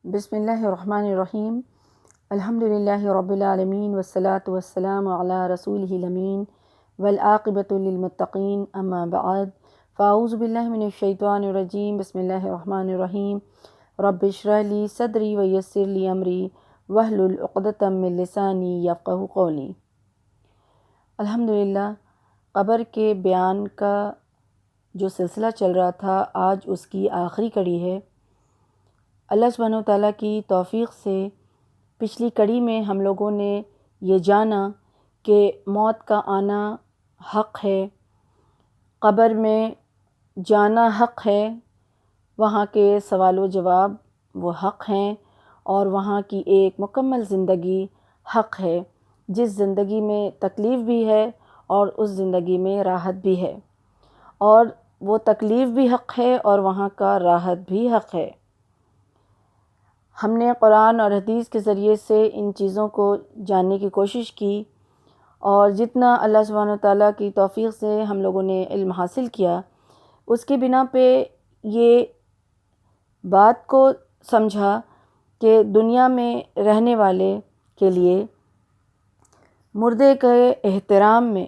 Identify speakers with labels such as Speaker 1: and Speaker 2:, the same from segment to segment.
Speaker 1: بسم اللہ الرحمن الرحیم الحمدللہ رب العالمین والصلاة والسلام علی رسولہ الامین والعاقبۃ للمتقین اما بعد فاعوذ باللہ من الشیطان الرجیم بسم اللہ الرحمن الرحیم رب اشرح لی صدری ویسر لی امری واحلل عقدۃ من لسانی یفقہوا قولی۔ الحمدللہ قبر کے بیان کا جو سلسلہ چل رہا تھا آج اس کی آخری کڑی ہے۔ اللہ سبحانہ و تعالیٰ کی توفیق سے پچھلی کڑی میں ہم لوگوں نے یہ جانا کہ موت کا آنا حق ہے، قبر میں جانا حق ہے، وہاں کے سوال و جواب وہ حق ہیں، اور وہاں کی ایک مکمل زندگی حق ہے جس زندگی میں تکلیف بھی ہے اور اس زندگی میں راحت بھی ہے، اور وہ تکلیف بھی حق ہے اور وہاں کا راحت بھی حق ہے۔ ہم نے قرآن اور حدیث کے ذریعے سے ان چیزوں کو جاننے کی کوشش کی، اور جتنا اللہ سبحانہ وتعالیٰ کی توفیق سے ہم لوگوں نے علم حاصل کیا، اس کی بنا پہ یہ بات کو سمجھا کہ دنیا میں رہنے والے کے لیے مردے کے احترام میں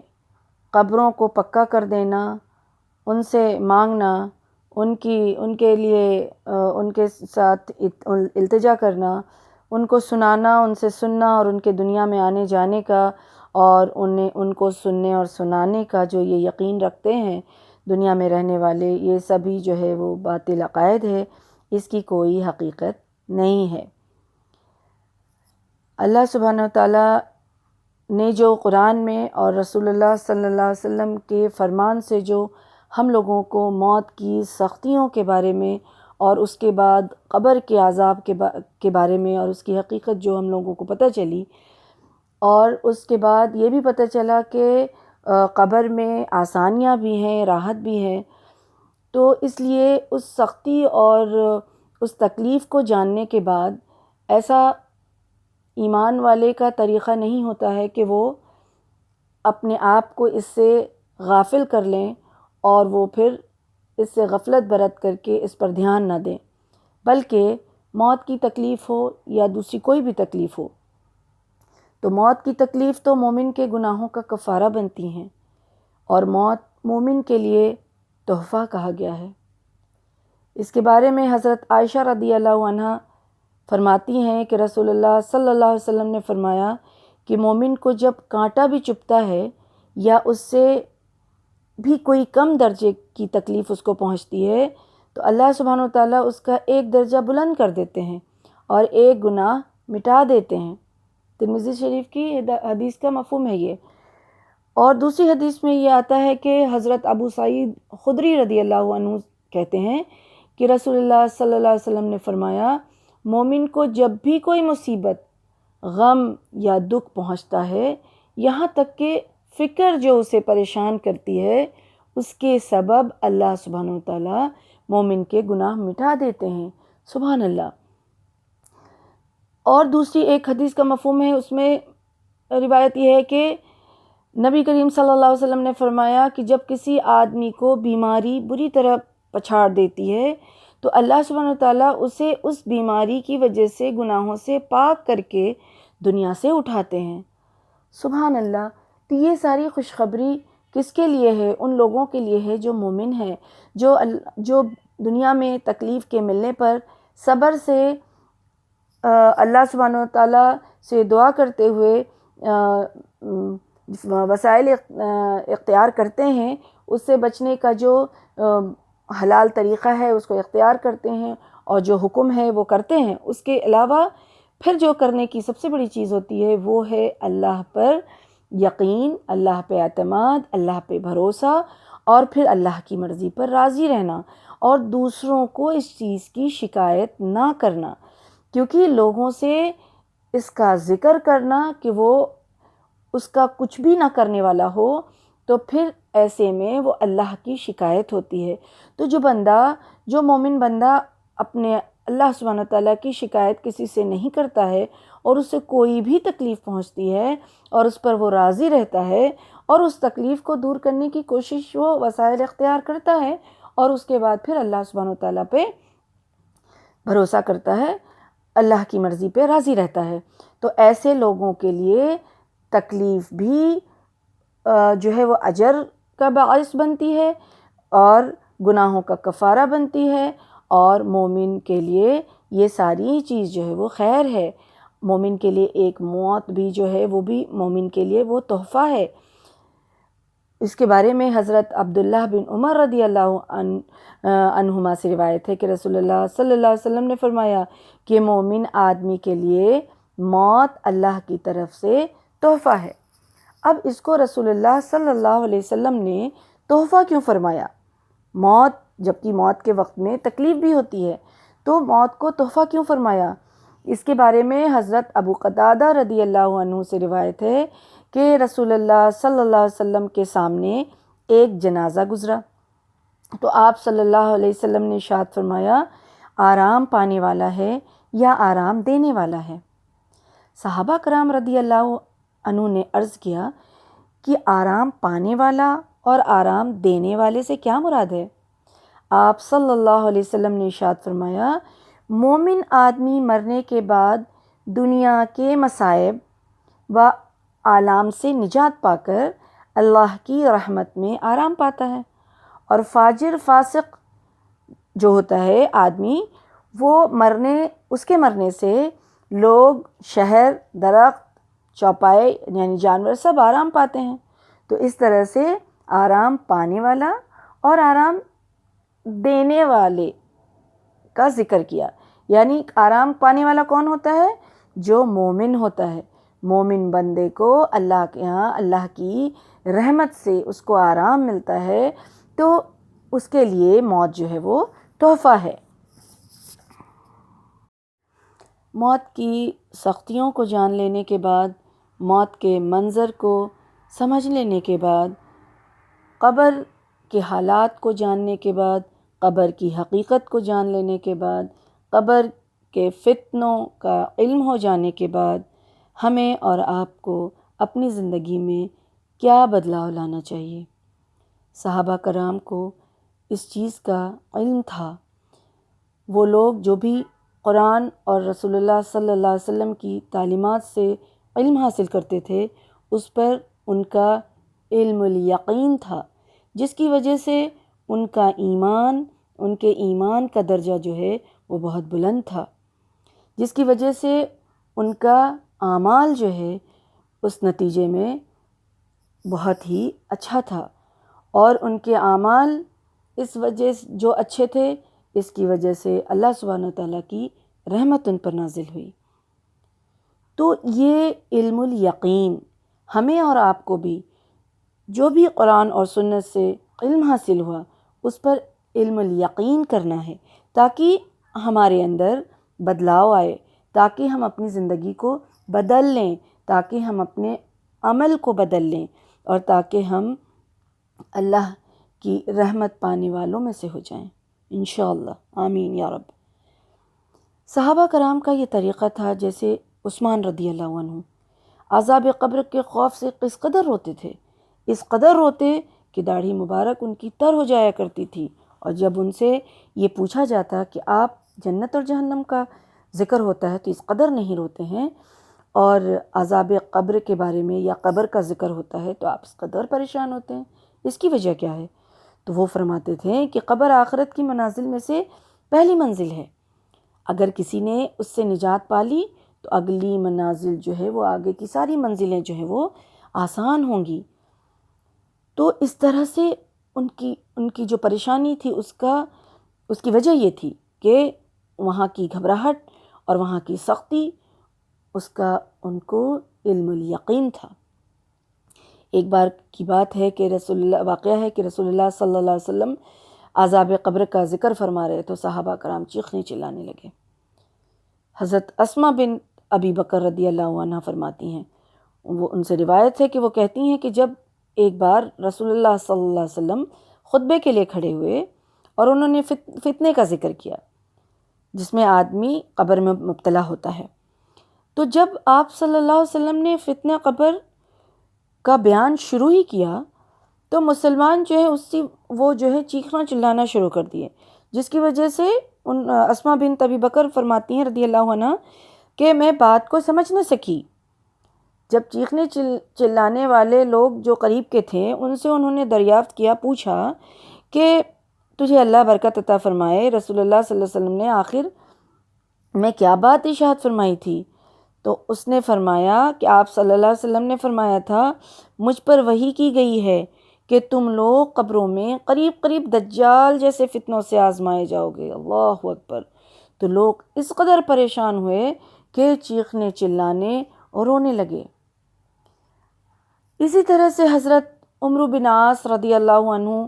Speaker 1: قبروں کو پکا کر دینا، ان سے مانگنا، ان کے لیے ان کے ساتھ التجا کرنا، ان کو سنانا، ان سے سننا، اور ان کے دنیا میں آنے جانے کا اور ان کو سننے اور سنانے کا جو یہ یقین رکھتے ہیں دنیا میں رہنے والے، یہ سبھی جو ہے وہ باطل عقائد ہے، اس کی کوئی حقیقت نہیں ہے۔ اللہ سبحانہ وتعالیٰ نے جو قرآن میں اور رسول اللہ صلی اللہ علیہ وسلم کے فرمان سے جو ہم لوگوں کو موت کی سختیوں کے بارے میں اور اس کے بعد قبر کے عذاب کے بارے میں اور اس کی حقیقت جو ہم لوگوں کو پتہ چلی، اور اس کے بعد یہ بھی پتہ چلا کہ قبر میں آسانیاں بھی ہیں، راحت بھی ہے، تو اس لیے اس سختی اور اس تکلیف کو جاننے کے بعد ایسا ایمان والے کا طریقہ نہیں ہوتا ہے کہ وہ اپنے آپ کو اس سے غافل کر لیں اور وہ پھر اس سے غفلت برت کر کے اس پر دھیان نہ دیں، بلکہ موت کی تکلیف ہو یا دوسری کوئی بھی تکلیف ہو، تو موت کی تکلیف تو مومن کے گناہوں کا کفارہ بنتی ہیں، اور موت مومن کے لیے تحفہ کہا گیا ہے۔ اس کے بارے میں حضرت عائشہ رضی اللہ عنہ فرماتی ہیں کہ رسول اللہ صلی اللہ علیہ وسلم نے فرمایا کہ مومن کو جب کانٹا بھی چبھتا ہے یا اس سے بھی کوئی کم درجے کی تکلیف اس کو پہنچتی ہے، تو اللہ سبحانہ وتعالیٰ اس کا ایک درجہ بلند کر دیتے ہیں اور ایک گناہ مٹا دیتے ہیں۔ ترمذی شریف کی حدیث کا مفہوم ہے یہ۔ اور دوسری حدیث میں یہ آتا ہے کہ حضرت ابو سعید خدری رضی اللہ عنہ کہتے ہیں کہ رسول اللہ صلی اللہ علیہ وسلم نے فرمایا، مومن کو جب بھی کوئی مصیبت، غم یا دکھ پہنچتا ہے، یہاں تک کہ فکر جو اسے پریشان کرتی ہے، اس کے سبب اللہ سبحانہ وتعالیٰ مومن کے گناہ مٹا دیتے ہیں۔ سبحان اللہ۔ اور دوسری ایک حدیث کا مفہوم ہے، اس میں روایت یہ ہے کہ نبی کریم صلی اللہ علیہ وسلم نے فرمایا کہ جب کسی آدمی کو بیماری بری طرح پچھاڑ دیتی ہے تو اللہ سبحانہ وتعالیٰ اسے اس بیماری کی وجہ سے گناہوں سے پاک کر کے دنیا سے اٹھاتے ہیں۔ سبحان اللہ۔ تو یہ ساری خوشخبری کس کے لیے ہے؟ ان لوگوں کے لیے ہے جو مومن ہیں، جو دنیا میں تکلیف کے ملنے پر صبر سے اللہ سبحانہ وتعالیٰ سے دعا کرتے ہوئے وسائل اختیار کرتے ہیں، اس سے بچنے کا جو حلال طریقہ ہے اس کو اختیار کرتے ہیں، اور جو حکم ہے وہ کرتے ہیں۔ اس کے علاوہ پھر جو کرنے کی سب سے بڑی چیز ہوتی ہے وہ ہے اللہ پر یقین، اللہ پہ اعتماد، اللہ پہ بھروسہ، اور پھر اللہ کی مرضی پر راضی رہنا، اور دوسروں کو اس چیز کی شکایت نہ کرنا، کیونکہ لوگوں سے اس کا ذکر کرنا کہ وہ اس کا کچھ بھی نہ کرنے والا ہو، تو پھر ایسے میں وہ اللہ کی شکایت ہوتی ہے۔ تو جو مومن بندہ اپنے اللہ سبحانہ تعالیٰ کی شکایت کسی سے نہیں کرتا ہے، اور اس سے کوئی بھی تکلیف پہنچتی ہے اور اس پر وہ راضی رہتا ہے، اور اس تکلیف کو دور کرنے کی کوشش وہ وسائل اختیار کرتا ہے، اور اس کے بعد پھر اللہ سبحانہ تعالیٰ پہ بھروسہ کرتا ہے، اللہ کی مرضی پہ راضی رہتا ہے۔ تو ایسے لوگوں کے لیے تکلیف بھی جو ہے وہ اجر کا باعث بنتی ہے اور گناہوں کا کفارہ بنتی ہے، اور مومن کے لیے یہ ساری چیز جو ہے وہ خیر ہے۔ مومن کے لیے ایک موت بھی جو ہے وہ بھی مومن کے لیے وہ تحفہ ہے۔ اس کے بارے میں حضرت عبداللہ بن عمر رضی اللہ عنہما سے روایت ہے کہ رسول اللہ صلی اللہ علیہ وسلم نے فرمایا کہ مومن آدمی کے لیے موت اللہ کی طرف سے تحفہ ہے۔ اب اس کو رسول اللہ صلی اللہ علیہ وسلم نے تحفہ کیوں فرمایا؟ موت، جبکہ موت کے وقت میں تکلیف بھی ہوتی ہے، تو موت کو تحفہ کیوں فرمایا؟ اس کے بارے میں حضرت ابو قتادہ رضی اللہ عنہ سے روایت ہے کہ رسول اللہ صلی اللہ علیہ وسلم کے سامنے ایک جنازہ گزرا، تو آپ صلی اللہ علیہ وسلم نے ارشاد فرمایا، آرام پانے والا ہے یا آرام دینے والا ہے؟ صحابہ کرام رضی اللہ عنہ نے عرض کیا کہ آرام پانے والا اور آرام دینے والے سے کیا مراد ہے؟ آپ صلی اللہ علیہ وسلم نے ارشاد فرمایا، مومن آدمی مرنے کے بعد دنیا کے مصائب و آلام سے نجات پا کر اللہ کی رحمت میں آرام پاتا ہے، اور فاجر فاسق جو ہوتا ہے آدمی، وہ اس کے مرنے سے لوگ، شہر، درخت، چوپائے یعنی جانور سب آرام پاتے ہیں۔ تو اس طرح سے آرام پانے والا اور آرام دینے والے کا ذکر کیا، یعنی آرام پانے والا کون ہوتا ہے؟ جو مومن ہوتا ہے۔ مومن بندے کو اللہ کے ہاں اللہ کی رحمت سے اس کو آرام ملتا ہے، تو اس کے لیے موت جو ہے وہ تحفہ ہے۔ موت کی سختیوں کو جان لینے کے بعد، موت کے منظر کو سمجھ لینے کے بعد، قبر کے حالات کو جاننے کے بعد، قبر کی حقیقت کو جان لینے کے بعد، قبر کے فتنوں کا علم ہو جانے کے بعد، ہمیں اور آپ کو اپنی زندگی میں کیا بدلاؤ لانا چاہیے؟ صحابہ کرام کو اس چیز کا علم تھا۔ وہ لوگ جو بھی قرآن اور رسول اللہ صلی اللہ علیہ وسلم کی تعلیمات سے علم حاصل کرتے تھے، اس پر ان کا علم الیقین تھا، جس کی وجہ سے ان کا ایمان، ان کے ایمان کا درجہ جو ہے وہ بہت بلند تھا، جس کی وجہ سے ان کا اعمال جو ہے اس نتیجے میں بہت ہی اچھا تھا، اور ان کے اعمال اس وجہ سے جو اچھے تھے، اس کی وجہ سے اللہ سبحانہ وتعالیٰ کی رحمت ان پر نازل ہوئی۔ تو یہ علم الیقین ہمیں اور آپ کو بھی، جو بھی قرآن اور سنت سے علم حاصل ہوا، اس پر علم الیقین کرنا ہے، تاکہ ہمارے اندر بدلاؤ آئے، تاکہ ہم اپنی زندگی کو بدل لیں، تاکہ ہم اپنے عمل کو بدل لیں، اور تاکہ ہم اللہ کی رحمت پانے والوں میں سے ہو جائیں انشاءاللہ، آمین یا رب۔ صحابہ کرام کا یہ طریقہ تھا، جیسے عثمان رضی اللہ عنہ عذاب قبر کے خوف سے کس قدر روتے تھے، اس قدر روتے کہ داڑھی مبارک ان کی تر ہو جایا کرتی تھی، اور جب ان سے یہ پوچھا جاتا کہ آپ جنت اور جہنم کا ذکر ہوتا ہے تو اس قدر نہیں روتے ہیں، اور عذاب قبر کے بارے میں یا قبر کا ذکر ہوتا ہے تو آپ اس قدر پریشان ہوتے ہیں، اس کی وجہ کیا ہے؟ تو وہ فرماتے تھے کہ قبر آخرت کی منازل میں سے پہلی منزل ہے، اگر کسی نے اس سے نجات پا لی تو اگلی منازل جو ہے وہ آگے کی ساری منزلیں جو ہیں وہ آسان ہوں گی۔ تو اس طرح سے ان کی جو پریشانی تھی اس کی وجہ یہ تھی کہ وہاں کی گھبراہٹ اور وہاں کی سختی، اس کا ان کو علم الیقین تھا۔ ایک بار کی بات ہے کہ واقعہ ہے کہ رسول اللہ صلی اللہ علیہ وسلم عذاب قبر کا ذکر فرما رہے تو صحابہ کرام چیخنے چلانے لگے۔ حضرت اسماء بن ابی بکر رضی اللہ عنہ فرماتی ہیں، وہ ان سے روایت ہے کہ وہ کہتی ہیں کہ جب ایک بار رسول اللہ صلی اللہ علیہ وسلم خطبے کے لیے کھڑے ہوئے اور انہوں نے فتنے کا ذکر کیا جس میں آدمی قبر میں مبتلا ہوتا ہے، تو جب آپ صلی اللہ علیہ وسلم نے فتنہ قبر کا بیان شروع ہی کیا تو مسلمان جو ہے وہ جو ہے چیخنا چلانا شروع کر دیے، جس کی وجہ سے اسماء بنت ابی بکر فرماتی ہیں رضی اللہ عنہ کہ میں بات کو سمجھ نہ سکی. جب چیخنے چلانے والے لوگ جو قریب کے تھے ان سے انہوں نے دریافت کیا، پوچھا کہ تجھے اللہ برکت عطا فرمائے، رسول اللہ صلی اللہ علیہ وسلم نے آخر میں کیا بات ارشاد فرمائی تھی؟ تو اس نے فرمایا کہ آپ صلی اللہ علیہ وسلم نے فرمایا تھا مجھ پر وحی کی گئی ہے کہ تم لوگ قبروں میں قریب قریب دجال جیسے فتنوں سے آزمائے جاؤ گے. اللہ اکبر. تو لوگ اس قدر پریشان ہوئے کہ چیخنے چلانے اور رونے لگے. اسی طرح سے حضرت عمرو بن عاص رضی اللہ عنہ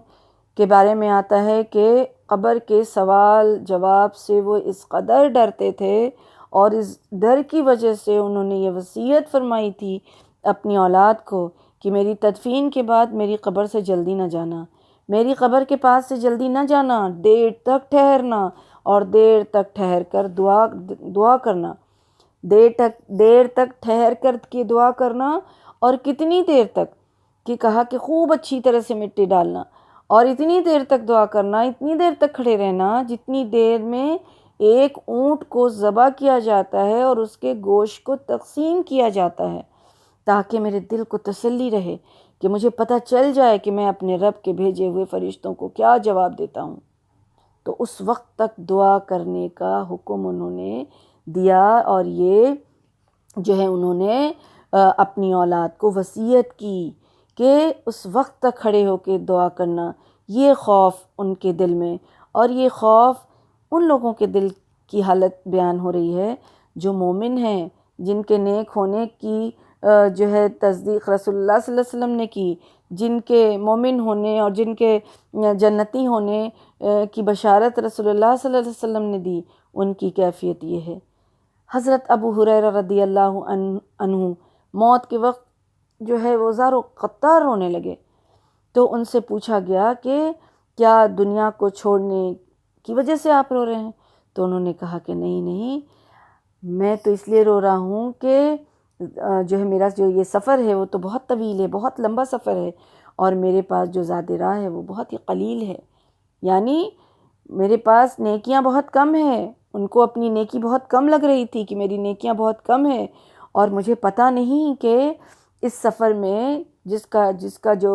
Speaker 1: کے بارے میں آتا ہے کہ قبر کے سوال جواب سے وہ اس قدر ڈرتے تھے اور اس ڈر کی وجہ سے انہوں نے یہ وصیت فرمائی تھی اپنی اولاد کو کہ میری تدفین کے بعد میری قبر سے جلدی نہ جانا، میری قبر کے پاس سے جلدی نہ جانا، دیر تک ٹھہرنا اور دیر تک ٹھہر کر دعا کرنا، دیر تک ٹھہر کر کے دعا کرنا. اور کتنی دیر تک کہ کہا کہ خوب اچھی طرح سے مٹی ڈالنا اور اتنی دیر تک دعا کرنا، اتنی دیر تک کھڑے رہنا جتنی دیر میں ایک اونٹ کو ذبح کیا جاتا ہے اور اس کے گوشت کو تقسیم کیا جاتا ہے، تاکہ میرے دل کو تسلی رہے کہ مجھے پتہ چل جائے کہ میں اپنے رب کے بھیجے ہوئے فرشتوں کو کیا جواب دیتا ہوں. تو اس وقت تک دعا کرنے کا حکم انہوں نے دیا اور یہ جو ہے انہوں نے اپنی اولاد کو وصیت کی کہ اس وقت تک کھڑے ہو کے دعا کرنا. یہ خوف ان کے دل میں، اور یہ خوف ان لوگوں کے دل کی حالت بیان ہو رہی ہے جو مومن ہیں، جن کے نیک ہونے کی جو ہے تصدیق رسول اللہ صلی اللہ علیہ وسلم نے کی، جن کے مومن ہونے اور جن کے جنتی ہونے کی بشارت رسول اللہ صلی اللہ علیہ وسلم نے دی. ان کی کیفیت یہ ہے. حضرت ابو ہریرہ رضی اللہ عنہ موت کے وقت جو ہے وہ زار و قطار رونے لگے. تو ان سے پوچھا گیا کہ کیا دنیا کو چھوڑنے کی وجہ سے آپ رو رہے ہیں؟ تو انہوں نے کہا کہ نہیں، میں تو اس لیے رو رہا ہوں کہ جو ہے میرا جو یہ سفر ہے وہ تو بہت طویل ہے، بہت لمبا سفر ہے، اور میرے پاس جو زاد راہ ہے وہ بہت ہی قلیل ہے. یعنی میرے پاس نیکیاں بہت کم ہیں. ان کو اپنی نیکی بہت کم لگ رہی تھی کہ میری نیکیاں بہت کم ہیں، اور مجھے پتہ نہیں کہ اس سفر میں جس کا جو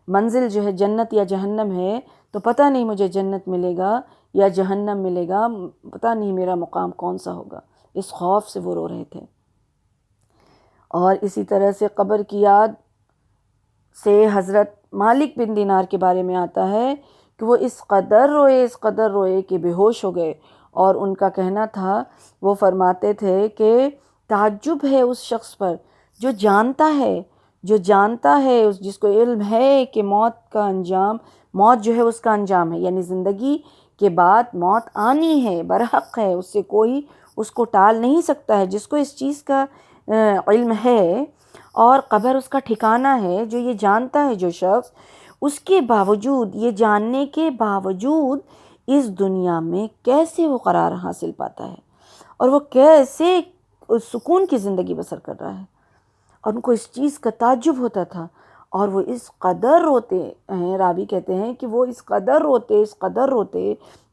Speaker 1: منزل جو ہے جنت یا جہنم ہے، تو پتہ نہیں مجھے جنت ملے گا یا جہنم ملے گا، پتہ نہیں میرا مقام کون سا ہوگا. اس خوف سے وہ رو رہے تھے. اور اسی طرح سے قبر کی یاد سے حضرت مالک بن دینار کے بارے میں آتا ہے کہ وہ اس قدر روئے کہ بے ہوش ہو گئے. اور ان کا کہنا تھا، وہ فرماتے تھے کہ تعجب ہے اس شخص پر جو جانتا ہے جس کو علم ہے کہ موت جو ہے اس کا انجام ہے، یعنی زندگی کے بعد موت آنی ہے، برحق ہے، اس سے کوئی اس کو ٹال نہیں سکتا ہے. جس کو اس چیز کا علم ہے اور قبر اس کا ٹھکانہ ہے، جو یہ جانتا ہے جو شخص، اس کے باوجود، یہ جاننے کے باوجود اس دنیا میں کیسے وہ قرار حاصل پاتا ہے اور وہ کیسے سکون کی زندگی بسر کر رہا ہے. اور ان کو اس چیز کا تعجب ہوتا تھا، اور وہ اس قدر روتے ہیں، راوی کہتے ہیں کہ وہ اس قدر روتے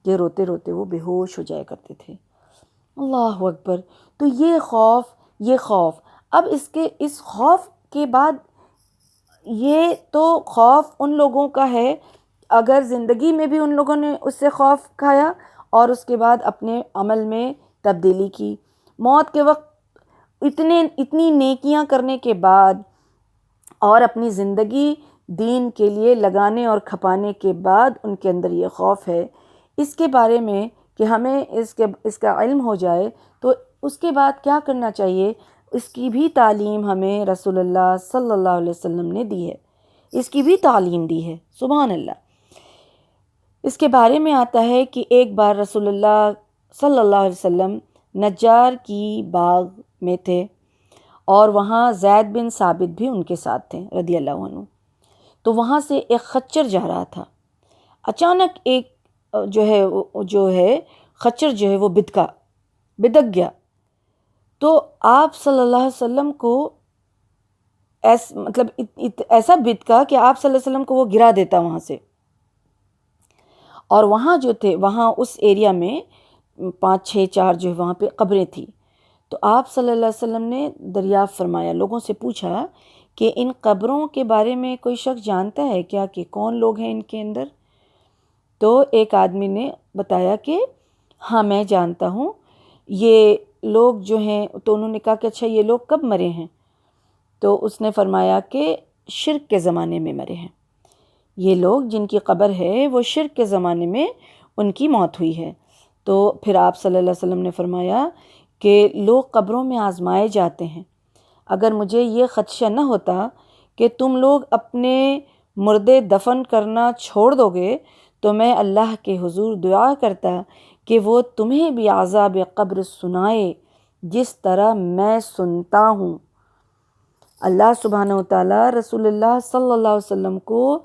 Speaker 1: کہ روتے روتے وہ بے ہوش ہو جایا کرتے تھے. اللہ اکبر. تو یہ خوف اب اس خوف کے بعد، یہ تو خوف ان لوگوں کا ہے اگر زندگی میں بھی ان لوگوں نے اس سے خوف کھایا اور اس کے بعد اپنے عمل میں تبدیلی کی. موت کے وقت اتنی نیکیاں کرنے کے بعد اور اپنی زندگی دین کے لیے لگانے اور کھپانے کے بعد ان کے اندر یہ خوف ہے. اس کے بارے میں کہ ہمیں اس کا علم ہو جائے تو اس کے بعد کیا کرنا چاہیے، اس کی بھی تعلیم ہمیں رسول اللہ صلی اللہ علیہ وسلم نے دی ہے، اس کی بھی تعلیم دی ہے. سبحان اللہ. اس کے بارے میں آتا ہے کہ ایک بار رسول اللہ صلی اللہ علیہ وسلم نجار کی باغ میں تھے اور وہاں زید بن ثابت بھی ان کے ساتھ تھے رضی اللہ عنہ. تو وہاں سے ایک خچر جا رہا تھا. اچانک ایک جو ہے خچر جو ہے وہ بدک گیا. تو آپ صلی اللہ علیہ وسلم کو ایسا بدکا کہ آپ صلی اللہ علیہ وسلم کو وہ گرا دیتا وہاں سے. اور وہاں جو تھے وہاں اس ایریا میں 5-6 4 جو ہے وہاں پہ قبریں تھیں۔ تو آپ صلی اللہ علیہ وسلم نے دریافت فرمایا، لوگوں سے پوچھا کہ ان قبروں کے بارے میں کوئی شخص جانتا ہے کیا کہ کون لوگ ہیں ان کے اندر؟ تو ایک آدمی نے بتایا کہ ہاں میں جانتا ہوں، یہ لوگ جو ہیں، تو انہوں نے کہا کہ اچھا یہ لوگ کب مرے ہیں؟ تو اس نے فرمایا کہ شرک کے زمانے میں مرے ہیں، یہ لوگ جن کی قبر ہے وہ شرک کے زمانے میں ان کی موت ہوئی ہے۔ تو پھر آپ صلی اللہ علیہ وسلم نے فرمایا کہ لوگ قبروں میں آزمائے جاتے ہیں، اگر مجھے یہ خدشہ نہ ہوتا کہ تم لوگ اپنے مردے دفن کرنا چھوڑ دو گے تو میں اللہ کے حضور دعا کرتا کہ وہ تمہیں بھی عذاب قبر سنائے جس طرح میں سنتا ہوں۔ اللہ سبحانہ وتعالیٰ رسول اللہ صلی اللہ علیہ وسلم کو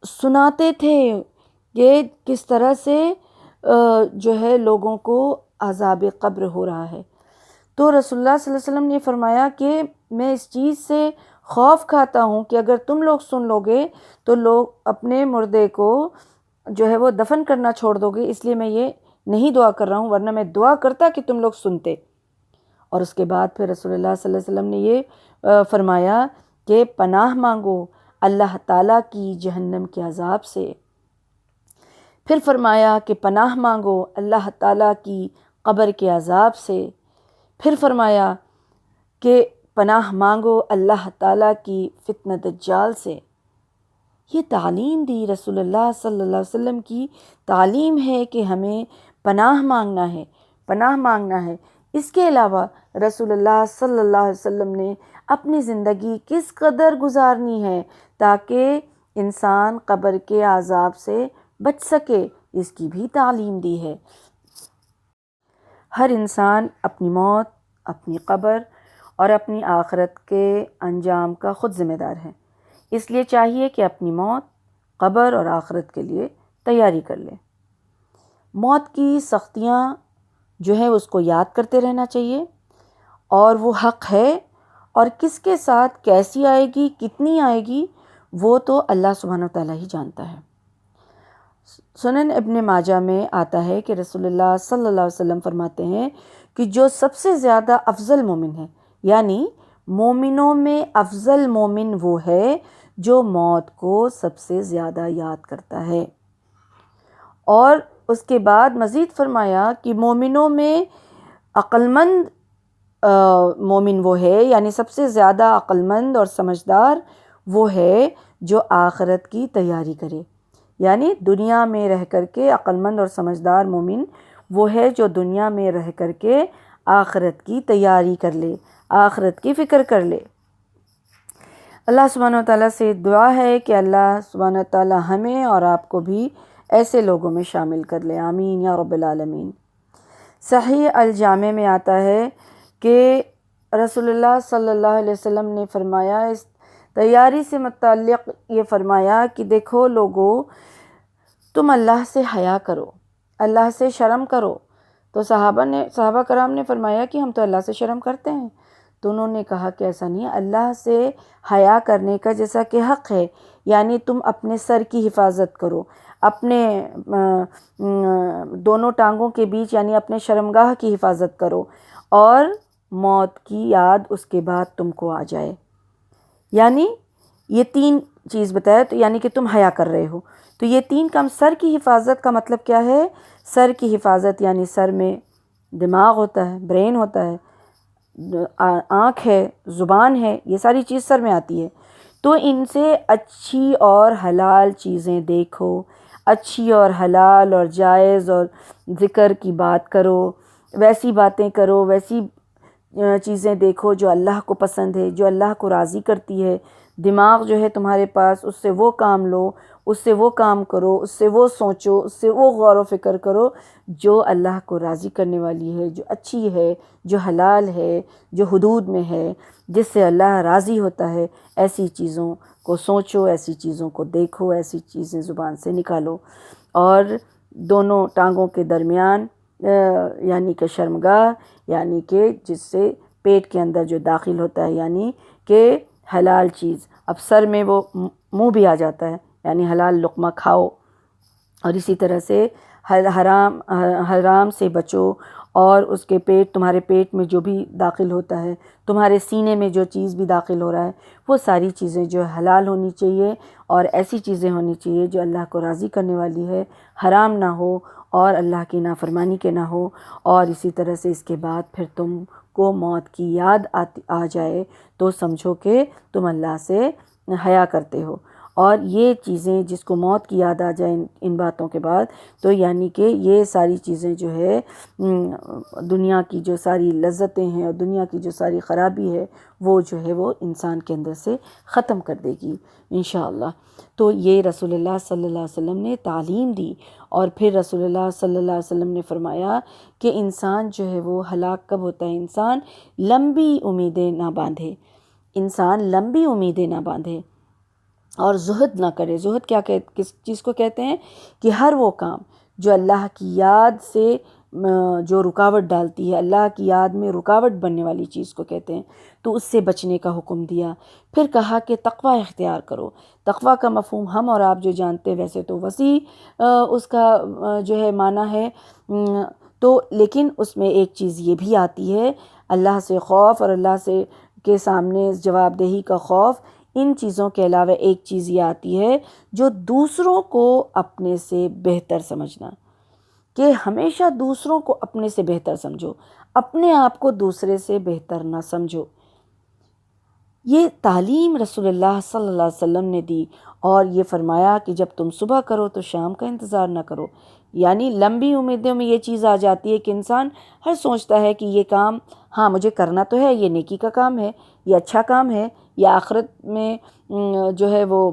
Speaker 1: سناتے تھے کہ کس طرح سے جو ہے لوگوں کو عذاب قبر ہو رہا ہے۔ تو رسول اللہ صلی اللہ علیہ وسلم نے فرمایا کہ میں اس چیز سے خوف کھاتا ہوں کہ اگر تم لوگ سن لو گے تو لوگ اپنے مردے کو جو ہے وہ دفن کرنا چھوڑ دو گے، اس لیے میں یہ نہیں دعا کر رہا ہوں، ورنہ میں دعا کرتا کہ تم لوگ سنتے۔ اور اس کے بعد پھر رسول اللہ صلی اللہ علیہ وسلم نے یہ فرمایا کہ پناہ مانگو اللہ تعالیٰ کی جہنم کے عذاب سے، پھر فرمایا کہ پناہ مانگو اللہ تعالیٰ کی قبر کے عذاب سے، پھر فرمایا کہ پناہ مانگو اللہ تعالیٰ کی فتنہ دجال سے۔ یہ تعلیم دی رسول اللہ صلی اللہ علیہ وسلم کی تعلیم ہے کہ ہمیں پناہ مانگنا ہے، پناہ مانگنا ہے۔ اس کے علاوہ رسول اللہ صلی اللہ علیہ وسلم نے اپنی زندگی کس قدر گزارنی ہے تاکہ انسان قبر کے عذاب سے بچ سکے، اس کی بھی تعلیم دی ہے۔ ہر انسان اپنی موت، اپنی قبر اور اپنی آخرت کے انجام کا خود ذمہ دار ہے، اس لیے چاہیے کہ اپنی موت، قبر اور آخرت کے لیے تیاری کر لے۔ موت کی سختیاں جو ہے اس کو یاد کرتے رہنا چاہیے، اور وہ حق ہے، اور کس کے ساتھ کیسی آئے گی، کتنی آئے گی، وہ تو اللہ سبحانہ وتعالیٰ ہی جانتا ہے۔ سنن ابن ماجہ میں آتا ہے کہ رسول اللہ صلی اللہ علیہ وسلم فرماتے ہیں کہ جو سب سے زیادہ افضل مومن ہے، یعنی مومنوں میں افضل مومن وہ ہے جو موت کو سب سے زیادہ یاد کرتا ہے۔ اور اس کے بعد مزید فرمایا کہ مومنوں میں عقل مند مومن وہ ہے، یعنی سب سے زیادہ عقل مند اور سمجھدار وہ ہے جو آخرت کی تیاری کرے، یعنی دنیا میں رہ کر کے عقل مند اور سمجھدار مومن وہ ہے جو دنیا میں رہ کر کے آخرت کی تیاری کر لے، آخرت کی فکر کر لے۔ اللہ سبحانہ وتعالیٰ سے دعا ہے کہ اللہ سبحانہ وتعالیٰ ہمیں اور آپ کو بھی ایسے لوگوں میں شامل کر لے، آمین یا رب العالمین۔ صحیح الجامع میں آتا ہے کہ رسول اللہ صلی اللہ علیہ وسلم نے فرمایا، اس تیاری سے متعلق یہ فرمایا کہ دیکھو لوگو، تم اللہ سے حیا کرو، اللہ سے شرم کرو۔ تو صحابہ کرام نے فرمایا کہ ہم تو اللہ سے شرم کرتے ہیں۔ تو انہوں نے کہا کہ ایسا نہیں ہے، اللہ سے حیا کرنے کا جیسا کہ حق ہے، یعنی تم اپنے سر کی حفاظت کرو، اپنے دونوں ٹانگوں کے بیچ یعنی اپنے شرمگاہ کی حفاظت کرو، اور موت کی یاد اس کے بعد تم کو آ جائے، یعنی یہ 3 چیز بتایا، تو یعنی کہ تم حیا کر رہے ہو۔ تو یہ 3 کام، سر کی حفاظت کا مطلب کیا ہے؟ سر کی حفاظت یعنی سر میں دماغ ہوتا ہے، برین ہوتا ہے، آنکھ ہے، زبان ہے، یہ ساری چیز سر میں آتی ہے۔ تو ان سے اچھی اور حلال چیزیں دیکھو، اچھی اور حلال اور جائز اور ذکر کی بات کرو، ویسی باتیں کرو، ویسی چیزیں دیکھو جو اللہ کو پسند ہے، جو اللہ کو راضی کرتی ہے۔ دماغ جو ہے تمہارے پاس، اس سے وہ کام لو، اس سے وہ کام کرو، اس سے وہ سوچو، اس سے وہ غور و فکر کرو جو اللہ کو راضی کرنے والی ہے، جو اچھی ہے، جو حلال ہے، جو حدود میں ہے، جس سے اللہ راضی ہوتا ہے۔ ایسی چیزوں کو سوچو، ایسی چیزوں کو دیکھو، ایسی چیزیں زبان سے نکالو، اور دونوں ٹانگوں کے درمیان یعنی کہ شرمگاہ، یعنی کہ جس سے پیٹ کے اندر جو داخل ہوتا ہے، یعنی کہ حلال چیز۔ اب سر میں وہ منہ بھی آ جاتا ہے، یعنی حلال لقمہ کھاؤ، اور اسی طرح سے حرام سے بچو، اور اس کے تمہارے پیٹ میں جو بھی داخل ہوتا ہے، تمہارے سینے میں جو چیز بھی داخل ہو رہا ہے، وہ ساری چیزیں جو حلال ہونی چاہیے، اور ایسی چیزیں ہونی چاہیے جو اللہ کو راضی کرنے والی ہے، حرام نہ ہو اور اللہ کی نافرمانی کے نہ ہو۔ اور اسی طرح سے اس کے بعد پھر تم کو موت کی یاد آ جائے تو سمجھو کہ تم اللہ سے حیا کرتے ہو۔ اور یہ چیزیں جس کو موت کی یاد آ جائے ان باتوں کے بعد، تو یعنی کہ یہ ساری چیزیں جو ہے دنیا کی جو ساری لذتیں ہیں اور دنیا کی جو ساری خرابی ہے، وہ جو ہے وہ انسان کے اندر سے ختم کر دے گی انشاءاللہ۔ تو یہ رسول اللہ صلی اللہ علیہ وسلم نے تعلیم دی، اور پھر رسول اللہ صلی اللہ علیہ وسلم نے فرمایا کہ انسان جو ہے وہ ہلاک کب ہوتا ہے؟ انسان لمبی امیدیں نہ باندھے، انسان لمبی امیدیں نہ باندھے اور زہد نہ کرے۔ زہد کس چیز کو کہتے ہیں؟ کہ ہر وہ کام جو اللہ کی یاد سے جو رکاوٹ ڈالتی ہے، اللہ کی یاد میں رکاوٹ بننے والی چیز کو کہتے ہیں، تو اس سے بچنے کا حکم دیا۔ پھر کہا کہ تقوی اختیار کرو۔ تقوی کا مفہوم ہم اور آپ جو جانتے ہیں، ویسے تو وسیع اس کا جو ہے معنی ہے، تو لیکن اس میں ایک چیز یہ بھی آتی ہے، اللہ سے خوف اور اللہ سے کے سامنے جواب دہی کا خوف۔ ان چیزوں کے علاوہ ایک چیز یہ آتی ہے جو دوسروں کو اپنے سے بہتر سمجھنا، کہ ہمیشہ دوسروں کو اپنے سے بہتر سمجھو، اپنے آپ کو دوسرے سے بہتر نہ سمجھو۔ یہ تعلیم رسول اللہ صلی اللہ علیہ وسلم نے دی، اور یہ فرمایا کہ جب تم صبح کرو تو شام کا انتظار نہ کرو۔ یعنی لمبی امیدوں میں یہ چیز آ جاتی ہے کہ انسان ہر سوچتا ہے کہ یہ کام ہاں مجھے کرنا تو ہے، یہ نیکی کا کام ہے، یہ اچھا کام ہے، یہ آخرت میں جو ہے وہ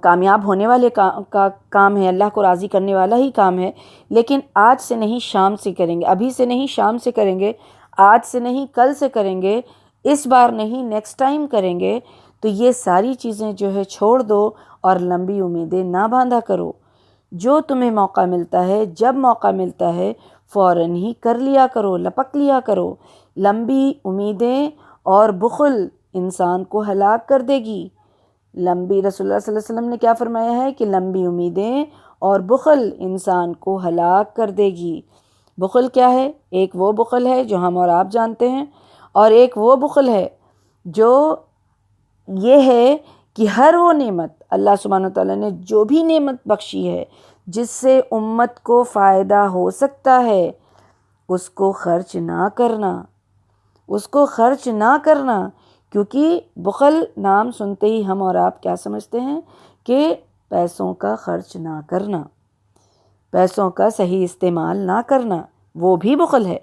Speaker 1: کامیاب ہونے والے کا کام ہے، اللہ کو راضی کرنے والا ہی کام ہے، لیکن آج سے نہیں شام سے کریں گے، ابھی سے نہیں شام سے کریں گے، آج سے نہیں کل سے کریں گے، اس بار نہیں نیکسٹ ٹائم کریں گے۔ تو یہ ساری چیزیں جو ہے چھوڑ دو اور لمبی امیدیں نہ باندھا کرو۔ جو تمہیں موقع ملتا ہے، جب موقع ملتا ہے، فوراً ہی کر لیا کرو، لپک لیا کرو۔ لمبی امیدیں اور بخل انسان کو ہلاک کر دے گی۔ رسول اللہ صلی اللہ علیہ وسلم نے کیا فرمایا ہے کہ لمبی امیدیں اور بخل انسان کو ہلاک کر دے گی۔ بخل کیا ہے؟ ایک وہ بخل ہے جو ہم اور آپ جانتے ہیں، اور ایک وہ بخل ہے جو یہ ہے کہ ہر وہ نعمت اللہ سبحانہ وتعالیٰ نے جو بھی نعمت بخشی ہے جس سے امت کو فائدہ ہو سکتا ہے، اس کو خرچ نہ کرنا، اس کو خرچ نہ کرنا۔ کیونکہ بخل نام سنتے ہی ہم اور آپ کیا سمجھتے ہیں؟ کہ پیسوں کا خرچ نہ کرنا، پیسوں کا صحیح استعمال نہ کرنا، وہ بھی بخل ہے۔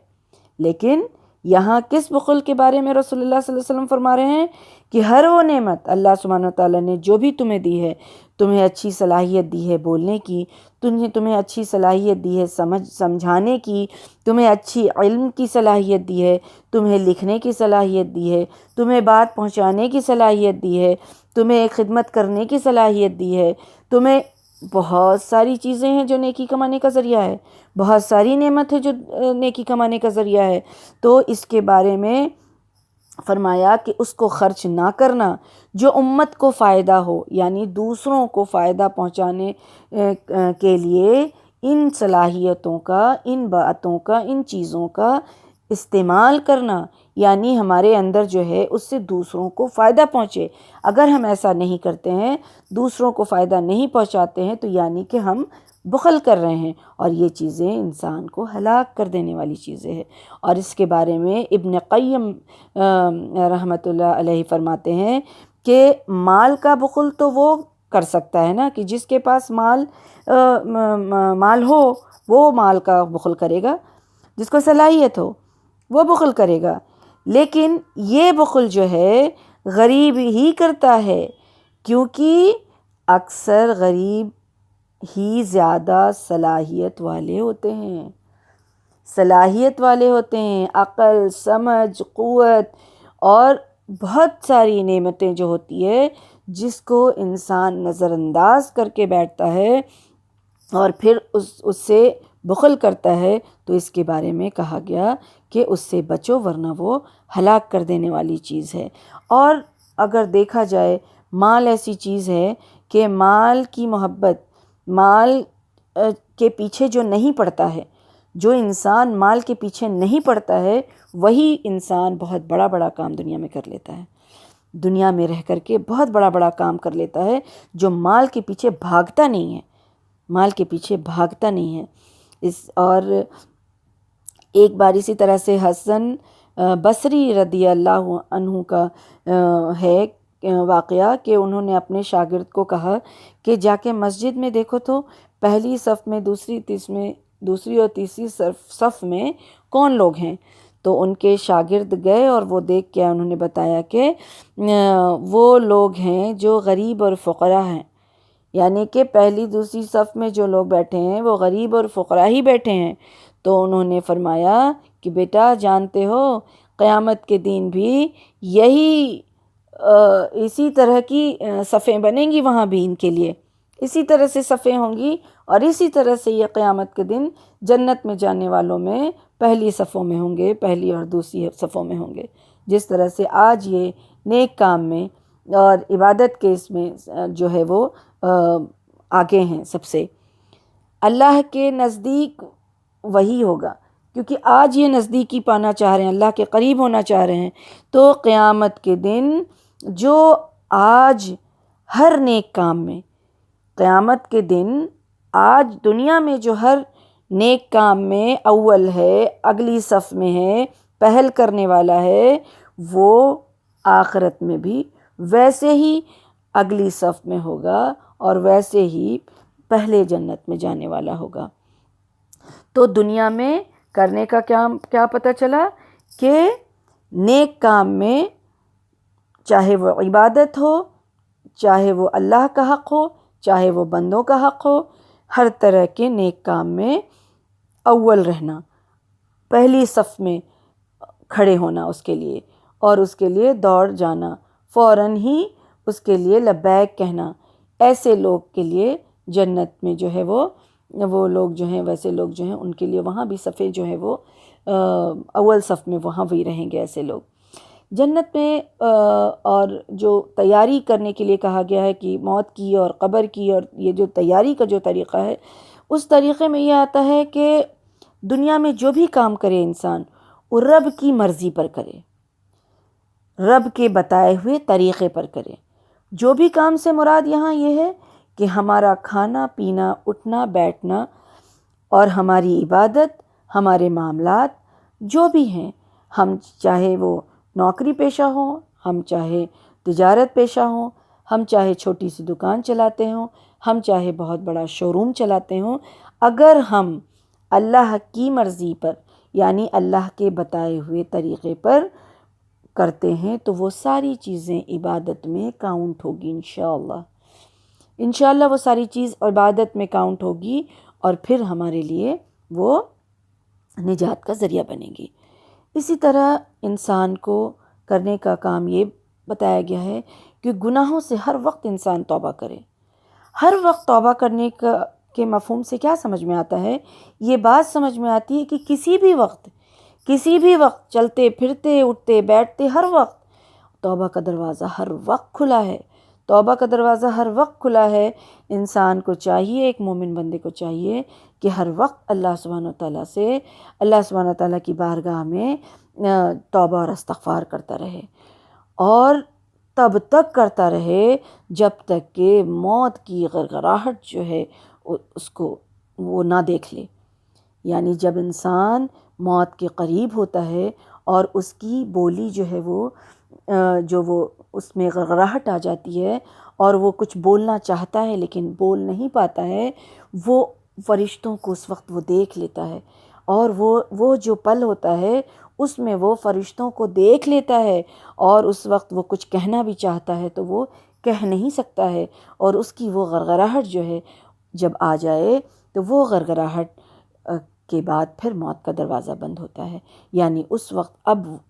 Speaker 1: لیکن یہاں کس بخل کے بارے میں رسول اللہ صلی اللہ علیہ وسلم فرما رہے ہیں؟ کہ ہر وہ نعمت اللہ سبحانہ وتعالیٰ نے جو بھی تمہیں دی ہے، تمہیں اچھی صلاحیت دی ہے بولنے کی، تمہیں اچھی صلاحیت دی ہے سمجھانے کی، تمہیں اچھی علم کی صلاحیت دی ہے، تمہیں لکھنے کی صلاحیت دی ہے، تمہیں بات پہنچانے کی صلاحیت دی ہے، تمہیں خدمت کرنے کی صلاحیت دی ہے، تمہیں بہت ساری چیزیں ہیں جو نیکی کمانے کا ذریعہ ہے، بہت ساری نعمت ہے جو نیکی کمانے کا ذریعہ ہے۔ تو اس کے بارے میں فرمایا کہ اس کو خرچ نہ کرنا جو امت کو فائدہ ہو، یعنی دوسروں کو فائدہ پہنچانے کے لیے ان صلاحیتوں کا، ان باتوں کا، ان چیزوں کا استعمال کرنا، یعنی ہمارے اندر جو ہے اس سے دوسروں کو فائدہ پہنچے۔ اگر ہم ایسا نہیں کرتے ہیں، دوسروں کو فائدہ نہیں پہنچاتے ہیں، تو یعنی کہ ہم بخل کر رہے ہیں، اور یہ چیزیں انسان کو ہلاک کر دینے والی چیزیں ہیں۔ اور اس کے بارے میں ابن قیم رحمۃ اللہ علیہ فرماتے ہیں کہ مال کا بخل تو وہ کر سکتا ہے نا، کہ جس کے پاس مال ہو وہ مال کا بخل کرے گا، جس کو صلاحیت ہو وہ بخل کرے گا، لیکن یہ بخل جو ہے غریب ہی کرتا ہے، کیونکہ اکثر غریب ہی زیادہ صلاحیت والے ہوتے ہیں، صلاحیت والے ہوتے ہیں، عقل، سمجھ، قوت اور بہت ساری نعمتیں جو ہوتی ہے جس کو انسان نظر انداز کر کے بیٹھتا ہے اور پھر اس سے بخل کرتا ہے، تو اس کے بارے میں کہا گیا کہ اس سے بچو، ورنہ وہ ہلاک کر دینے والی چیز ہے۔ اور اگر دیکھا جائے، مال ایسی چیز ہے کہ مال کی محبت، مال کے پیچھے جو نہیں پڑتا ہے، جو انسان مال کے پیچھے نہیں پڑتا ہے، وہی انسان بہت بڑا بڑا کام دنیا میں کر لیتا ہے، دنیا میں رہ کر کے بہت بڑا بڑا کام کر لیتا ہے، جو مال کے پیچھے بھاگتا نہیں ہے، مال کے پیچھے بھاگتا نہیں ہے۔ اور ایک بار اسی طرح سے حسن بصری رضی اللہ عنہ کا ہے واقعہ کہ انہوں نے اپنے شاگرد کو کہا کہ جا کے مسجد میں دیکھو تو پہلی صف میں، دوسری اور تیسری صف میں کون لوگ ہیں؟ تو ان کے شاگرد گئے اور وہ دیکھ کے انہوں نے بتایا کہ وہ لوگ ہیں جو غریب اور فقراء ہیں، یعنی کہ پہلی دوسری صف میں جو لوگ بیٹھے ہیں وہ غریب اور فقراء ہی بیٹھے ہیں۔ تو انہوں نے فرمایا کہ بیٹا جانتے ہو قیامت کے دن بھی یہی اسی طرح کی صفیں بنیں گی، وہاں بھی ان کے لیے اسی طرح سے صفیں ہوں گی، اور اسی طرح سے یہ قیامت کے دن جنت میں جانے والوں میں پہلی صفوں میں ہوں گے، پہلی اور دوسری صفوں میں ہوں گے۔ جس طرح سے آج یہ نیک کام میں اور عبادت کے اس میں جو ہے وہ آگے ہیں سب سے، اللہ کے نزدیک وہی ہوگا، کیونکہ آج یہ نزدیکی پانا چاہ رہے ہیں، اللہ کے قریب ہونا چاہ رہے ہیں، تو قیامت کے دن جو آج ہر نیک کام میں، قیامت کے دن آج دنیا میں جو ہر نیک کام میں اول ہے، اگلی صف میں ہے، پہل کرنے والا ہے، وہ آخرت میں بھی ویسے ہی اگلی صف میں ہوگا اور ویسے ہی پہلے جنت میں جانے والا ہوگا۔ تو دنیا میں کرنے کا کیا پتہ چلا کہ نیک کام میں چاہے وہ عبادت ہو، چاہے وہ اللہ کا حق ہو، چاہے وہ بندوں کا حق ہو، ہر طرح کے نیک کام میں اول رہنا، پہلی صف میں کھڑے ہونا اس کے لیے، اور اس کے لیے دوڑ جانا، فوراً ہی اس کے لیے لبیک کہنا، ایسے لوگ کے لیے جنت میں جو ہے وہ لوگ جو ہیں، ویسے لوگ جو ہیں ان کے لیے وہاں بھی صفیں جو ہے وہ اول صف میں وہاں بھی رہیں گے ایسے لوگ جنت میں۔ اور جو تیاری کرنے کے لیے کہا گیا ہے کہ موت کی اور قبر کی، اور یہ جو تیاری کا جو طریقہ ہے، اس طریقے میں یہ آتا ہے کہ دنیا میں جو بھی کام کرے انسان، وہ رب کی مرضی پر کرے، رب کے بتائے ہوئے طریقے پر کرے۔ جو بھی کام سے مراد یہاں یہ ہے کہ ہمارا کھانا پینا، اٹھنا بیٹھنا، اور ہماری عبادت، ہمارے معاملات جو بھی ہیں، ہم چاہے وہ نوکری پیشہ ہوں، ہم چاہے تجارت پیشہ ہوں، ہم چاہے چھوٹی سی دکان چلاتے ہوں، ہم چاہے بہت بڑا شو روم چلاتے ہوں، اگر ہم اللہ کی مرضی پر یعنی اللہ کے بتائے ہوئے طریقے پر کرتے ہیں تو وہ ساری چیزیں عبادت میں کاؤنٹ ہوگی انشاءاللہ۔ انشاءاللہ وہ ساری چیز عبادت میں کاؤنٹ ہوگی، اور پھر ہمارے لیے وہ نجات کا ذریعہ بنے گی۔ اسی طرح انسان کو کرنے کا کام یہ بتایا گیا ہے کہ گناہوں سے ہر وقت انسان توبہ کرے۔ ہر وقت توبہ کرنے کے مفہوم سے کیا سمجھ میں آتا ہے؟ یہ بات سمجھ میں آتی ہے کہ کسی بھی وقت چلتے پھرتے اٹھتے بیٹھتے ہر وقت توبہ کا دروازہ ہر وقت کھلا ہے، توبہ کا دروازہ ہر وقت کھلا ہے۔ انسان کو چاہیے، ایک مومن بندے کو چاہیے کہ ہر وقت اللہ سبحانہ تعالیٰ کی بارگاہ میں توبہ اور استغفار کرتا رہے، اور تب تک کرتا رہے جب تک کہ موت کی غرغراہٹ جو ہے اس کو وہ نہ دیکھ لے۔ یعنی جب انسان موت کے قریب ہوتا ہے اور اس کی بولی جو ہے وہ اس میں غرغراہٹ آ جاتی ہے، اور وہ کچھ بولنا چاہتا ہے لیکن بول نہیں پاتا ہے، وہ فرشتوں کو اس وقت وہ دیکھ لیتا ہے، اور وہ جو پل ہوتا ہے اس میں وہ فرشتوں کو دیکھ لیتا ہے، اور اس وقت وہ کچھ کہنا بھی چاہتا ہے تو وہ کہہ نہیں سکتا ہے، اور اس کی وہ غرغراہٹ جو ہے جب آ جائے تو وہ غرغراہٹ کے بعد پھر موت کا دروازہ بند ہوتا ہے۔ یعنی اس وقت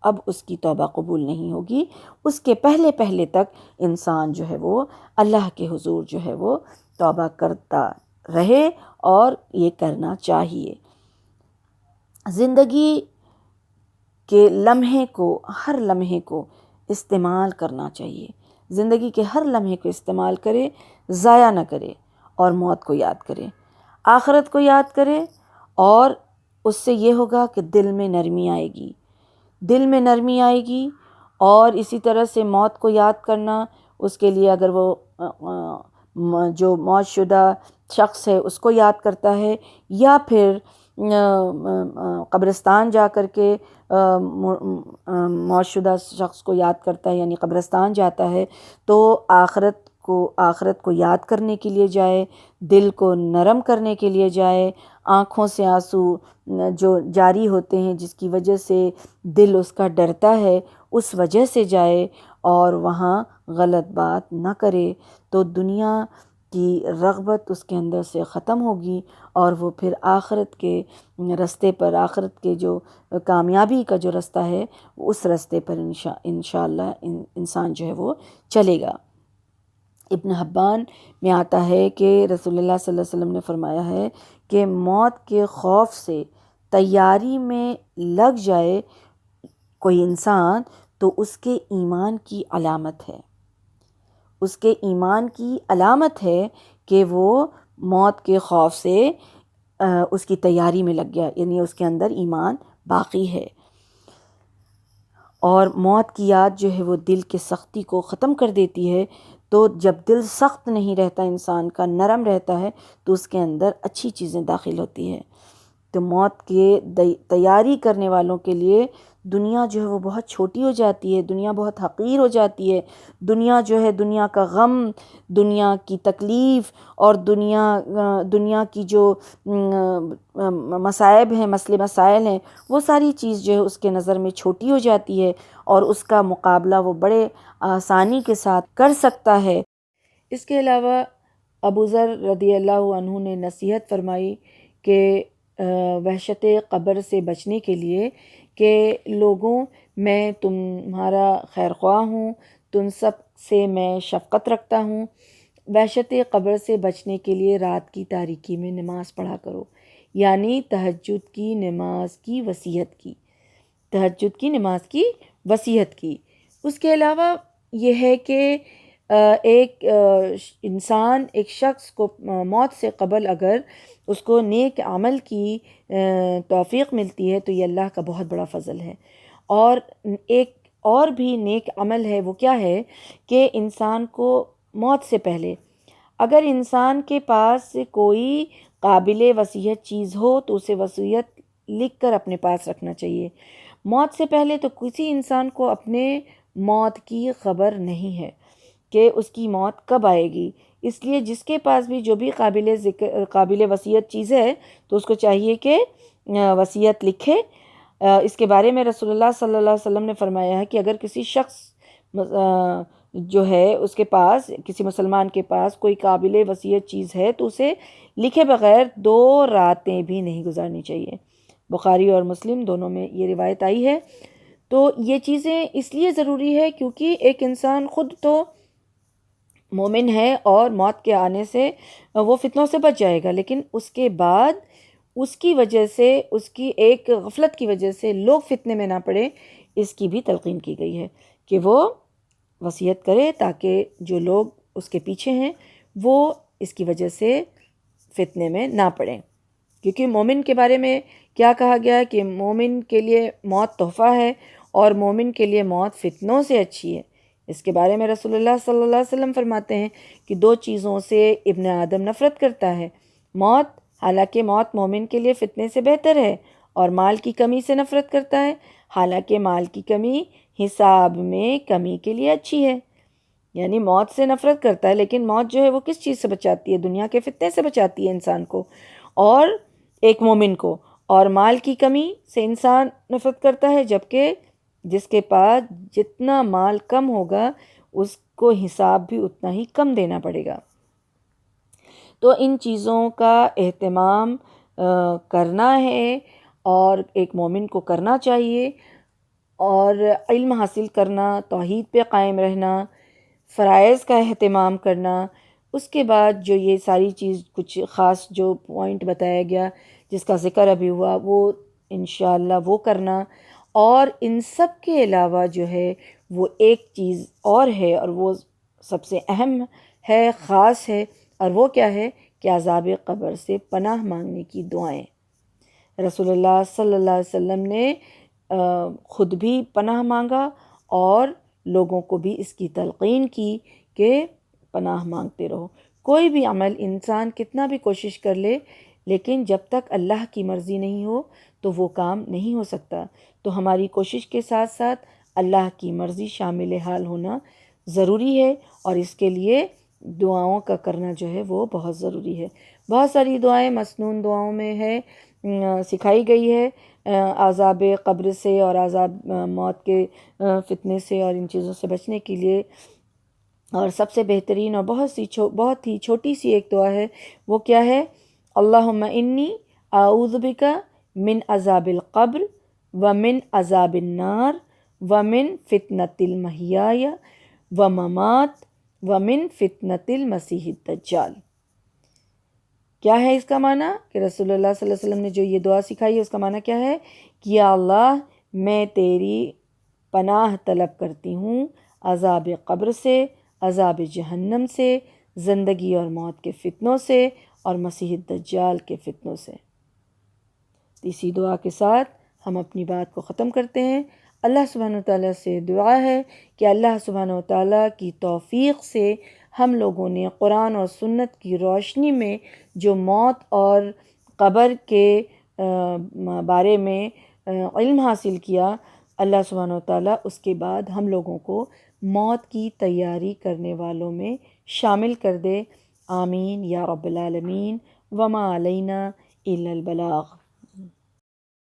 Speaker 1: اب اس کی توبہ قبول نہیں ہوگی، اس کے پہلے تک انسان جو ہے وہ اللہ کے حضور جو ہے وہ توبہ کرتا رہے، اور یہ کرنا چاہیے۔ زندگی کے ہر لمحے کو استعمال کرنا چاہیے، زندگی کے ہر لمحے کو استعمال کرے، ضائع نہ کرے، اور موت کو یاد کرے، آخرت کو یاد کرے، اور اس سے یہ ہوگا کہ دل میں نرمی آئے گی، دل میں نرمی آئے گی۔ اور اسی طرح سے موت کو یاد کرنا، اس کے لیے اگر وہ جو موت شدہ شخص ہے اس کو یاد کرتا ہے، یا پھر قبرستان جا کر کے موت شدہ شخص کو یاد کرتا ہے، یعنی قبرستان جاتا ہے، تو آخرت کو یاد کرنے کے لیے جائے، دل کو نرم کرنے کے لیے جائے، آنکھوں سے آنسو جو جاری ہوتے ہیں جس کی وجہ سے دل اس کا ڈرتا ہے، اس وجہ سے جائے اور وہاں غلط بات نہ کرے، تو دنیا کی رغبت اس کے اندر سے ختم ہوگی، اور وہ پھر آخرت کے رستے پر، آخرت کے جو کامیابی کا جو رستہ ہے اس رستے پر انشاءاللہ انسان جو ہے وہ چلے گا۔ ابن حبان میں آتا ہے کہ رسول اللہ صلی اللہ علیہ وسلم نے فرمایا ہے کہ موت کے خوف سے تیاری میں لگ جائے کوئی انسان تو اس کے ایمان کی علامت ہے، اس کے ایمان کی علامت ہے کہ وہ موت کے خوف سے اس کی تیاری میں لگ گیا، یعنی اس کے اندر ایمان باقی ہے۔ اور موت کی یاد جو ہے وہ دل کے سختی کو ختم کر دیتی ہے، تو جب دل سخت نہیں رہتا انسان کا، نرم رہتا ہے، تو اس کے اندر اچھی چیزیں داخل ہوتی ہیں۔ تو موت کے تیاری کرنے والوں کے لیے دنیا جو ہے وہ بہت چھوٹی ہو جاتی ہے، دنیا بہت حقیر ہو جاتی ہے، دنیا جو ہے، دنیا کا غم، دنیا کی تکلیف، اور دنیا کی جو مصائب ہیں، مسائل ہیں، وہ ساری چیز جو ہے اس کے نظر میں چھوٹی ہو جاتی ہے، اور اس کا مقابلہ وہ بڑے آسانی کے ساتھ کر سکتا ہے۔ اس کے علاوہ ابو ذر رضی اللہ عنہ نے نصیحت فرمائی کہ وحشت قبر سے بچنے کے لیے کہ لوگوں، میں تمہارا خیر خواہ ہوں، تم سب سے میں شفقت رکھتا ہوں، وحشت قبر سے بچنے کے لیے رات کی تاریکی میں نماز پڑھا کرو، یعنی تہجد کی نماز کی وصیت کی، تہجد کی نماز کی وصیت کی۔ اس کے علاوہ یہ ہے کہ ایک انسان، ایک شخص کو موت سے قبل اگر اس کو نیک عمل کی توفیق ملتی ہے تو یہ اللہ کا بہت بڑا فضل ہے۔ اور ایک اور بھی نیک عمل ہے، وہ کیا ہے کہ انسان کو موت سے پہلے اگر انسان کے پاس کوئی قابل وصیت چیز ہو تو اسے وصیت لکھ کر اپنے پاس رکھنا چاہیے۔ موت سے پہلے تو کسی انسان کو اپنے موت کی خبر نہیں ہے کہ اس کی موت کب آئے گی، اس لیے جس کے پاس بھی جو بھی قابل وصیت چیز ہے تو اس کو چاہیے کہ وصیت لکھے۔ اس کے بارے میں رسول اللہ صلی اللہ علیہ وسلم نے فرمایا ہے کہ اگر کسی شخص جو ہے اس کے پاس، کسی مسلمان کے پاس کوئی قابل وصیت چیز ہے تو اسے لکھے بغیر 2 راتیں بھی نہیں گزارنی چاہیے۔ بخاری اور مسلم دونوں میں یہ روایت آئی ہے۔ تو یہ چیزیں اس لیے ضروری ہے کیونکہ ایک انسان خود تو مومن ہے اور موت کے آنے سے وہ فتنوں سے بچ جائے گا، لیکن اس کے بعد اس کی وجہ سے، اس کی ایک غفلت کی وجہ سے لوگ فتنے میں نہ پڑے، اس کی بھی تلقین کی گئی ہے کہ وہ وصیت کرے تاکہ جو لوگ اس کے پیچھے ہیں وہ اس کی وجہ سے فتنے میں نہ پڑیں۔ کیونکہ مومن کے بارے میں کیا کہا گیا ہے کہ مومن کے لیے موت تحفہ ہے اور مومن کے لیے موت فتنوں سے اچھی ہے۔ اس کے بارے میں رسول اللہ صلی اللہ علیہ وسلم فرماتے ہیں کہ 2 چیزوں سے ابن آدم نفرت کرتا ہے، موت، حالانکہ موت مومن کے لیے فتنے سے بہتر ہے، اور مال کی کمی سے نفرت کرتا ہے، حالانکہ مال کی کمی حساب میں کمی کے لیے اچھی ہے۔ یعنی موت سے نفرت کرتا ہے، لیکن موت جو ہے وہ کس چیز سے بچاتی ہے؟ دنیا کے فتنے سے بچاتی ہے انسان کو اور ایک مومن کو۔ اور مال کی کمی سے انسان نفرت کرتا ہے، جبکہ جس کے پاس جتنا مال کم ہوگا اس کو حساب بھی اتنا ہی کم دینا پڑے گا۔ تو ان چیزوں کا اہتمام کرنا ہے اور ایک مومن کو کرنا چاہیے، اور علم حاصل کرنا، توحید پہ قائم رہنا، فرائض کا اہتمام کرنا۔ اس کے بعد جو یہ ساری چیز کچھ خاص جو پوائنٹ بتایا گیا جس کا ذکر ابھی ہوا، وہ انشاءاللہ وہ کرنا۔ اور ان سب کے علاوہ جو ہے وہ ایک چیز اور ہے، اور وہ سب سے اہم ہے، خاص ہے، اور وہ کیا ہے کہ عذاب قبر سے پناہ مانگنے کی دعائیں۔ رسول اللہ صلی اللہ علیہ وسلم نے خود بھی پناہ مانگا اور لوگوں کو بھی اس کی تلقین کی کہ پناہ مانگتے رہو۔ کوئی بھی عمل انسان کتنا بھی کوشش کر لے، لیکن جب تک اللہ کی مرضی نہیں ہو تو وہ کام نہیں ہو سکتا۔ تو ہماری کوشش کے ساتھ ساتھ اللہ کی مرضی شامل حال ہونا ضروری ہے، اور اس کے لیے دعاؤں کا کرنا جو ہے وہ بہت ضروری ہے۔ بہت ساری دعائیں مسنون دعاؤں میں ہے، سکھائی گئی ہے عذاب قبر سے اور عذاب موت کے فتنے سے اور ان چیزوں سے بچنے کے لیے۔ اور سب سے بہترین اور بہت ہی چھوٹی سی ایک دعا ہے، وہ کیا ہے؟ اللہم انی اعوذ بک من عذاب القبر ومن عذاب النار ومن فتنۃ المحیاء وممات ومن فتنۃ المسیح الدجال۔ کیا ہے اس کا معنی؟ کہ رسول اللہ صلی اللہ علیہ وسلم نے جو یہ دعا سکھائی ہے اس کا معنی کیا ہے؟ کہ یا اللہ میں تیری پناہ طلب کرتی ہوں عذاب قبر سے، عذاب جہنم سے، زندگی اور موت کے فتنوں سے اور مسیح الدجال کے فتنوں سے۔ اسی دعا کے ساتھ ہم اپنی بات کو ختم کرتے ہیں۔ اللہ سبحانہ وتعالیٰ سے دعا ہے کہ اللہ سبحانہ وتعالیٰ کی توفیق سے ہم لوگوں نے قرآن اور سنت کی روشنی میں جو موت اور قبر کے بارے میں علم حاصل کیا، اللہ سبحانہ وتعالیٰ اس کے بعد ہم لوگوں کو موت کی تیاری کرنے والوں میں شامل کر دے۔ آمین یا رب العالمین۔ وما علینا الا البلاغ۔